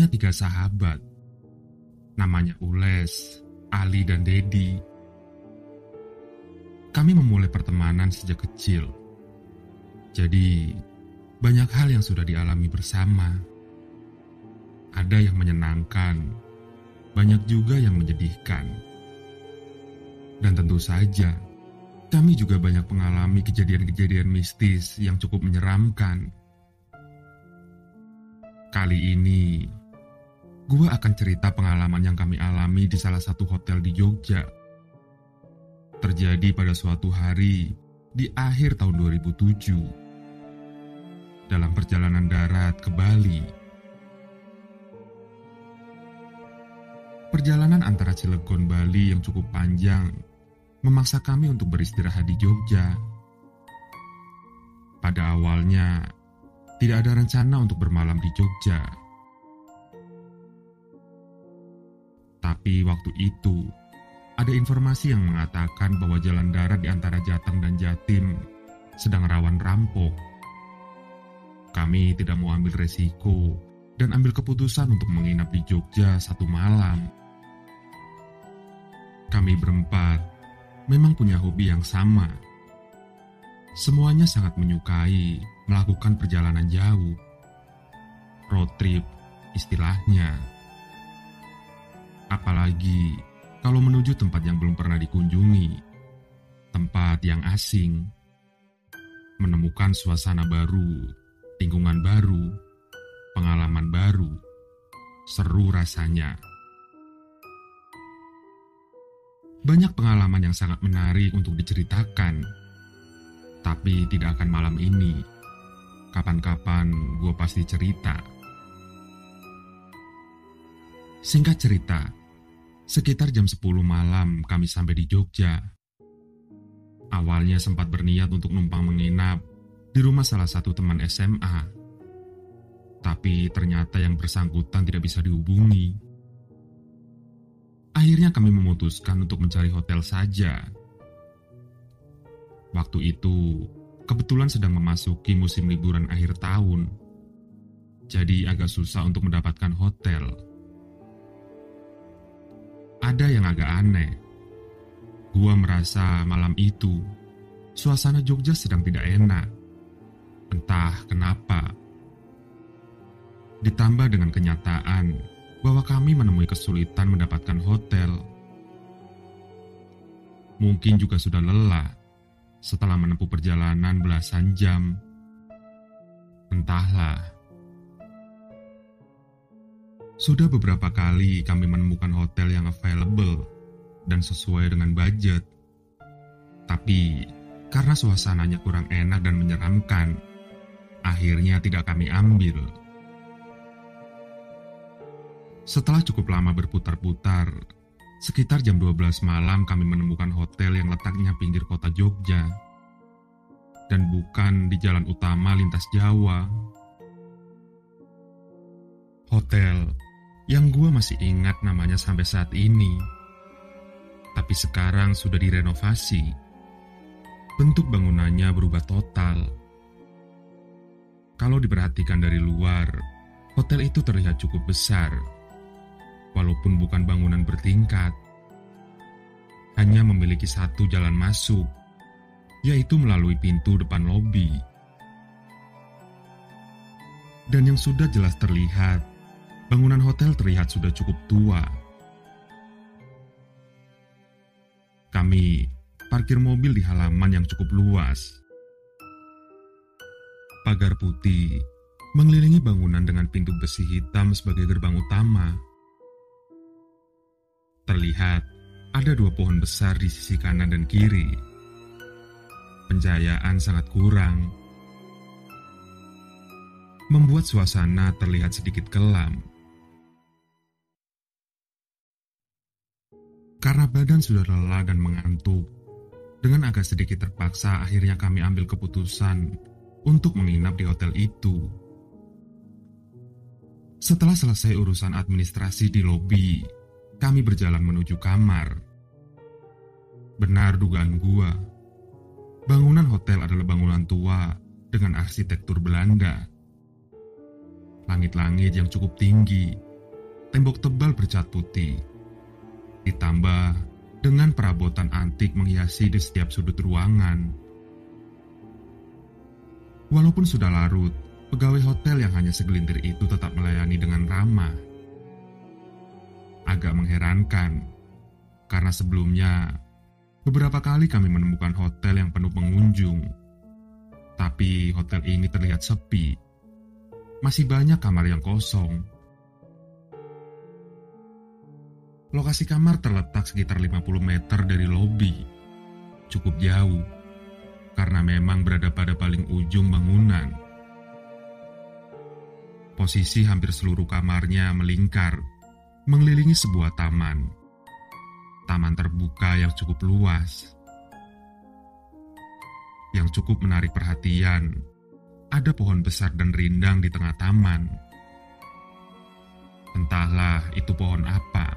punya 3 sahabat. Namanya Ules, Ali, dan Dedi. Kami memulai pertemanan sejak kecil. Jadi, banyak hal yang sudah dialami bersama. Ada yang menyenangkan, banyak juga yang menyedihkan. Dan tentu saja, kami juga banyak mengalami kejadian-kejadian mistis yang cukup menyeramkan. Kali ini, gua akan cerita pengalaman yang kami alami di salah satu hotel di Jogja. Terjadi pada suatu hari di akhir tahun 2007. Dalam perjalanan darat ke Bali. Perjalanan antara Cilegon, Bali yang cukup panjang memaksa kami untuk beristirahat di Jogja. Pada awalnya, tidak ada rencana untuk bermalam di Jogja. Tapi waktu itu, ada informasi yang mengatakan bahwa jalan darat di antara Jateng dan Jatim sedang rawan rampok. Kami tidak mau ambil resiko dan ambil keputusan untuk menginap di Jogja 1 malam. Kami berempat memang punya hobi yang sama. Semuanya sangat menyukai melakukan perjalanan jauh. Road trip istilahnya. Apalagi kalau menuju tempat yang belum pernah dikunjungi. Tempat yang asing. Menemukan suasana baru, lingkungan baru, pengalaman baru. Seru rasanya. Banyak pengalaman yang sangat menarik untuk diceritakan. Tapi tidak akan malam ini. Kapan-kapan gue pasti cerita. Singkat cerita, sekitar jam 10 malam kami sampai di Jogja. Awalnya sempat berniat untuk numpang menginap di rumah salah satu teman SMA. Tapi ternyata yang bersangkutan tidak bisa dihubungi. Akhirnya kami memutuskan untuk mencari hotel saja. Waktu itu, kebetulan sedang memasuki musim liburan akhir tahun. Jadi agak susah untuk mendapatkan hotel. Ada yang agak aneh. Gua merasa malam itu, suasana Jogja sedang tidak enak. Entah kenapa. Ditambah dengan kenyataan bahwa kami menemui kesulitan mendapatkan hotel. Mungkin juga sudah lelah setelah menempuh perjalanan belasan jam. Entahlah. Sudah beberapa kali kami menemukan hotel yang available dan sesuai dengan budget. Tapi karena suasananya kurang enak dan menyeramkan, akhirnya tidak kami ambil. Setelah cukup lama berputar-putar, sekitar jam 12 malam kami menemukan hotel yang letaknya pinggir kota Jogja. Dan bukan di jalan utama lintas Jawa. Hotel yang gua masih ingat namanya sampai saat ini. Tapi sekarang sudah direnovasi. Bentuk bangunannya berubah total. Kalau diperhatikan dari luar, hotel itu terlihat cukup besar. Walaupun bukan bangunan bertingkat, hanya memiliki satu jalan masuk, yaitu melalui pintu depan lobi. Dan yang sudah jelas terlihat, bangunan hotel terlihat sudah cukup tua. Kami parkir mobil di halaman yang cukup luas. Pagar putih mengelilingi bangunan dengan pintu besi hitam sebagai gerbang utama. Terlihat ada 2 pohon besar di sisi kanan dan kiri. Pencahayaan sangat kurang, membuat suasana terlihat sedikit kelam. Karena badan sudah lelah dan mengantuk, dengan agak sedikit terpaksa akhirnya kami ambil keputusan untuk menginap di hotel itu. Setelah selesai urusan administrasi di lobi, kami berjalan menuju kamar. Benar dugaan gua. Bangunan hotel adalah bangunan tua dengan arsitektur Belanda. Langit-langit yang cukup tinggi tembok tebal bercat putih, ditambah dengan perabotan antik menghiasi di setiap sudut ruangan. Walaupun sudah larut, pegawai hotel yang hanya segelintir itu tetap melayani dengan ramah. Agak mengherankan, karena sebelumnya beberapa kali kami menemukan hotel yang penuh pengunjung. Tapi hotel ini terlihat sepi. Masih banyak kamar yang kosong. Lokasi kamar terletak sekitar 50 meter dari lobi. Cukup jauh, karena memang berada pada paling ujung bangunan. Posisi hampir seluruh kamarnya melingkar, mengelilingi sebuah taman. Taman terbuka yang cukup luas. Yang cukup menarik perhatian, ada pohon besar dan rindang di tengah taman. Entahlah itu pohon apa.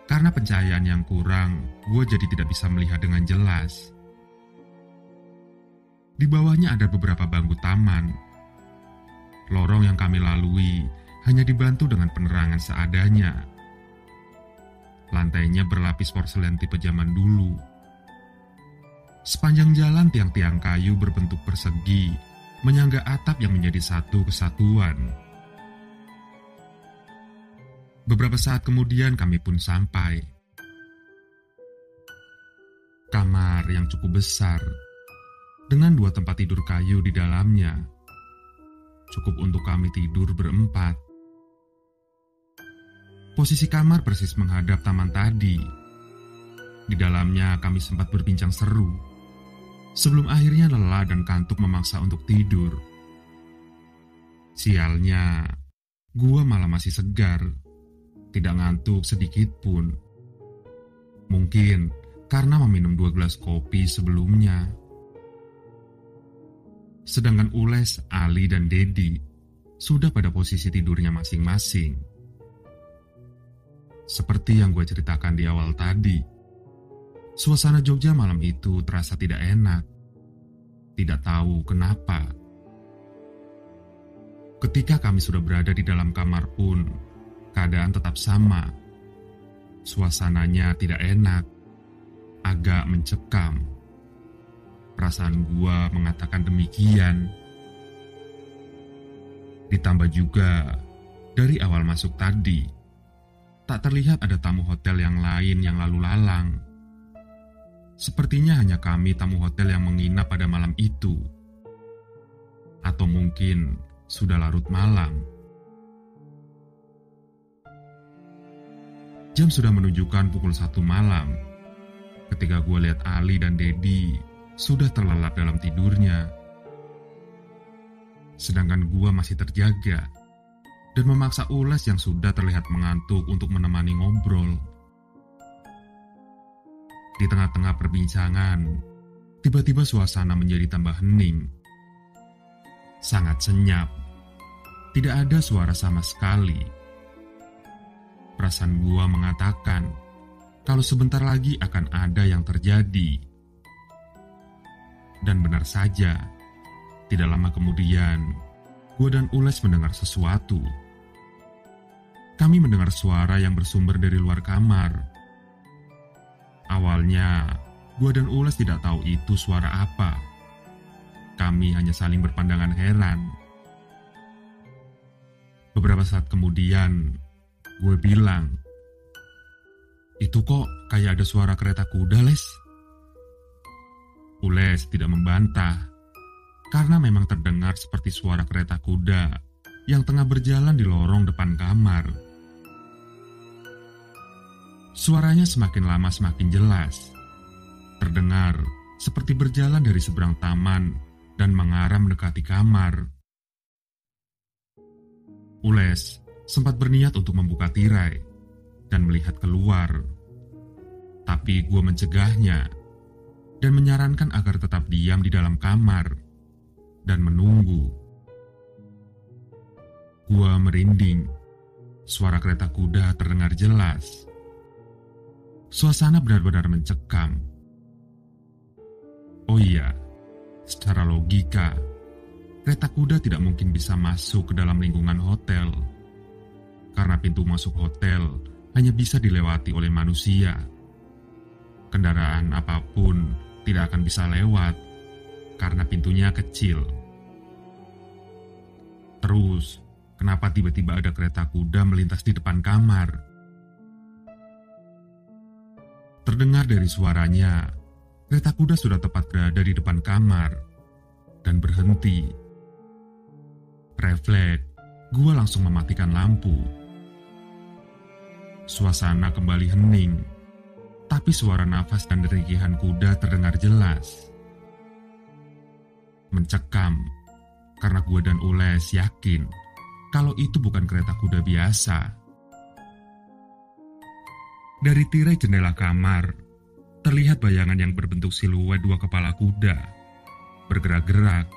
Karena pencahayaan yang kurang, gue jadi tidak bisa melihat dengan jelas. Di bawahnya ada beberapa bangku taman. Lorong yang kami lalui hanya dibantu dengan penerangan seadanya. Lantainya berlapis porselen tipe zaman dulu. Sepanjang jalan tiang-tiang kayu berbentuk persegi menyangga atap yang menjadi satu kesatuan. Beberapa saat kemudian kami pun sampai. Kamar yang cukup besar, dengan 2 tempat tidur kayu di dalamnya. Cukup untuk kami tidur berempat. Posisi kamar persis menghadap taman tadi. Di dalamnya kami sempat berbincang seru, sebelum akhirnya lelah dan kantuk memaksa untuk tidur. Sialnya, gua malah masih segar, tidak ngantuk sedikit pun. Mungkin karena meminum 2 gelas kopi sebelumnya. Sedangkan Ules, Ali, dan Dedi sudah pada posisi tidurnya masing-masing. Seperti yang gue ceritakan di awal tadi, suasana Jogja malam itu terasa tidak enak. Tidak tahu kenapa. Ketika kami sudah berada di dalam kamar pun, keadaan tetap sama. Suasananya tidak enak, agak mencekam. Perasaan gua mengatakan demikian. Ditambah juga, dari awal masuk tadi, tak terlihat ada tamu hotel yang lain yang lalu lalang. Sepertinya hanya kami tamu hotel yang menginap pada malam itu. Atau mungkin sudah larut malam. Jam sudah menunjukkan pukul 1 malam ketika gue lihat Ali dan Dedi sudah terlelap dalam tidurnya. Sedangkan gue masih terjaga dan memaksa Ules yang sudah terlihat mengantuk untuk menemani ngobrol. Di tengah-tengah perbincangan, tiba-tiba suasana menjadi tambah hening. Sangat senyap. Tidak ada suara sama sekali. Perasaan gua mengatakan kalau sebentar lagi akan ada yang terjadi. Dan benar saja, tidak lama kemudian, gua dan Ules mendengar sesuatu. Kami mendengar suara yang bersumber dari luar kamar. Awalnya, gua dan Ules tidak tahu itu suara apa. Kami hanya saling berpandangan heran. Beberapa saat kemudian, gue bilang, "Itu kok kayak ada suara kereta kuda, Les?" Ules tidak membantah, karena memang terdengar seperti suara kereta kuda yang tengah berjalan di lorong depan kamar. Suaranya semakin lama semakin jelas, terdengar seperti berjalan dari seberang taman dan mengarah mendekati kamar. Ules sempat berniat untuk membuka tirai dan melihat keluar. Tapi gue mencegahnya dan menyarankan agar tetap diam di dalam kamar dan menunggu. Gue merinding. Suara kereta kuda terdengar jelas. Suasana benar-benar mencekam. Oh iya, secara logika, kereta kuda tidak mungkin bisa masuk ke dalam lingkungan hotel. karena pintu masuk hotel hanya bisa dilewati oleh manusia. Kendaraan apapun tidak akan bisa lewat karena pintunya kecil. Terus, kenapa tiba-tiba ada kereta kuda melintas di depan kamar? Terdengar dari suaranya, kereta kuda sudah tepat berada di depan kamar dan berhenti. Refleks, gua langsung mematikan lampu. Suasana kembali hening, tapi suara nafas dan derigihan kuda terdengar jelas. Mencekam, karena gua dan Ules yakin kalau itu bukan kereta kuda biasa. Dari tirai jendela kamar, terlihat bayangan yang berbentuk siluet dua kepala kuda, bergerak-gerak,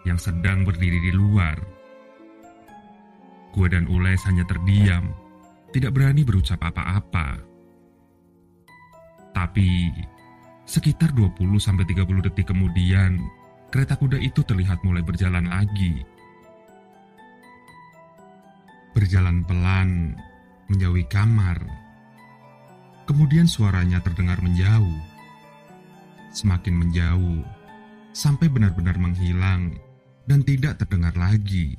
yang sedang berdiri di luar. Gua dan Ules hanya terdiam, tidak berani berucap apa-apa. Tapi, sekitar 20-30 detik kemudian, kereta kuda itu terlihat mulai berjalan lagi. Berjalan pelan, menjauhi kamar. Kemudian suaranya terdengar menjauh. Semakin menjauh, sampai benar-benar menghilang dan tidak terdengar lagi.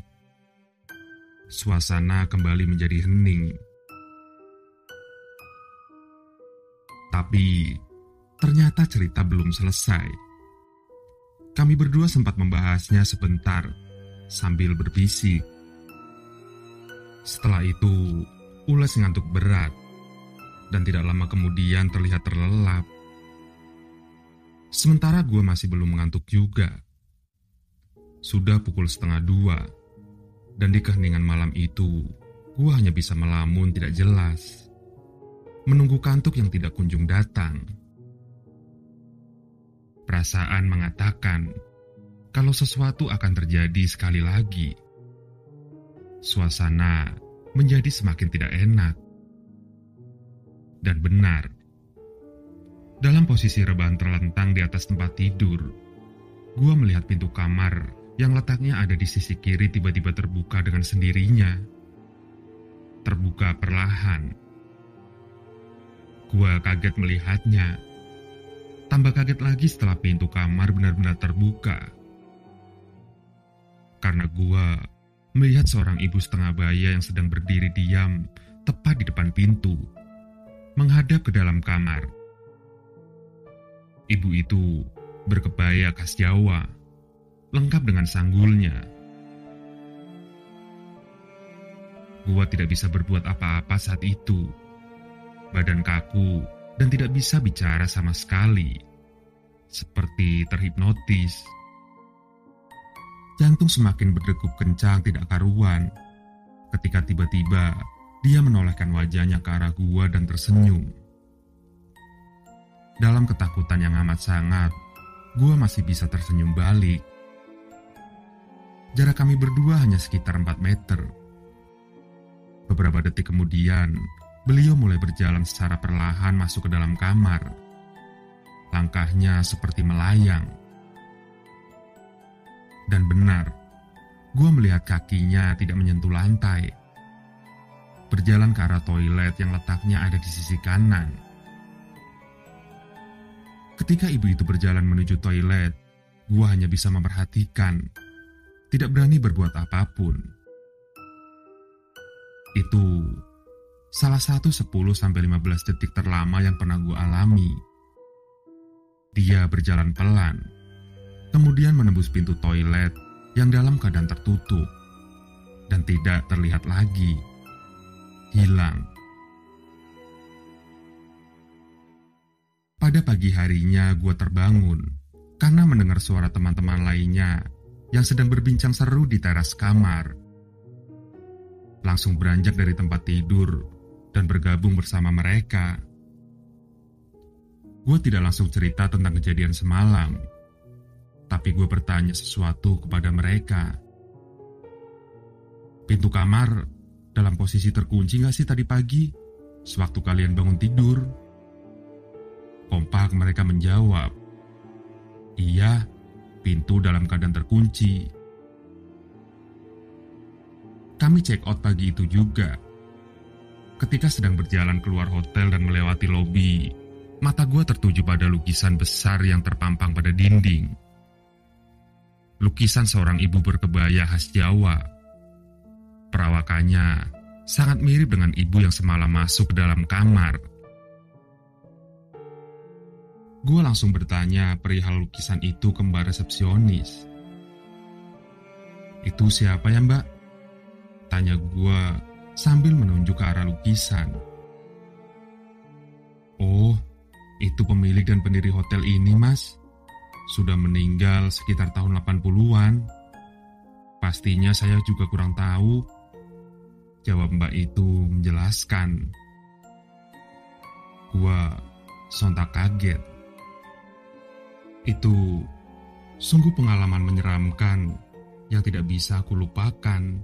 Suasana kembali menjadi hening. Tapi, ternyata cerita belum selesai. Kami berdua sempat membahasnya sebentar, sambil berbisik. Setelah itu, Ules ngantuk berat, dan tidak lama kemudian terlihat terlelap. Sementara gue masih belum mengantuk juga. Sudah pukul 1:30, dan di keheningan malam itu, gue hanya bisa melamun tidak jelas, menunggu kantuk yang tidak kunjung datang. Perasaan mengatakan kalau sesuatu akan terjadi sekali lagi. Suasana menjadi semakin tidak enak. Dan benar, dalam posisi rebahan terlentang di atas tempat tidur, gua melihat pintu kamar yang letaknya ada di sisi kiri tiba-tiba terbuka dengan sendirinya. Terbuka perlahan. Gua kaget melihatnya. Tambah kaget lagi setelah pintu kamar benar-benar terbuka. Karena gua melihat seorang ibu setengah baya yang sedang berdiri diam tepat di depan pintu, menghadap ke dalam kamar. Ibu itu berkebaya khas Jawa, lengkap dengan sanggulnya. Gua tidak bisa berbuat apa-apa saat itu. Badan kaku dan tidak bisa bicara sama sekali, seperti terhipnotis. Jantung semakin berdegup kencang tidak karuan, ketika tiba-tiba dia menolehkan wajahnya ke arah gua dan tersenyum. Dalam ketakutan yang amat sangat, gua masih bisa tersenyum balik. Jarak kami berdua hanya sekitar 4 meter. Beberapa detik kemudian, beliau mulai berjalan secara perlahan masuk ke dalam kamar. Langkahnya seperti melayang. Dan benar, gua melihat kakinya tidak menyentuh lantai. Berjalan ke arah toilet yang letaknya ada di sisi kanan. Ketika ibu itu berjalan menuju toilet, gua hanya bisa memperhatikan, tidak berani berbuat apapun. Itu salah satu 10-15 detik terlama yang pernah gue alami. Dia berjalan pelan, kemudian menembus pintu toilet yang dalam keadaan tertutup, dan tidak terlihat lagi. Hilang. Pada pagi harinya gue terbangun, karena mendengar suara teman-teman lainnya yang sedang berbincang seru di teras kamar. Langsung beranjak dari tempat tidur dan bergabung bersama mereka. Gue tidak langsung cerita tentang kejadian semalam, tapi gue bertanya sesuatu kepada mereka. Pintu kamar dalam posisi terkunci gak sih tadi pagi, sewaktu kalian bangun tidur? Kompak mereka menjawab, iya, pintu dalam keadaan terkunci. Kami check out pagi itu juga, Ketika sedang berjalan keluar hotel dan melewati lobi, mata gue tertuju pada lukisan besar yang terpampang pada dinding. Lukisan seorang ibu berkebaya khas Jawa. Perawakannya sangat mirip dengan ibu yang semalam masuk ke dalam kamar. Gue langsung bertanya perihal lukisan itu ke mbak resepsionis. "Itu siapa ya, Mbak?" tanya gue sambil menunjuk ke arah lukisan. "Oh, itu pemilik dan pendiri hotel ini, Mas. Sudah meninggal sekitar tahun 80-an. Pastinya saya juga kurang tahu," jawab mbak itu menjelaskan. Gua sontak kaget. Itu sungguh pengalaman menyeramkan yang tidak bisa aku lupakan.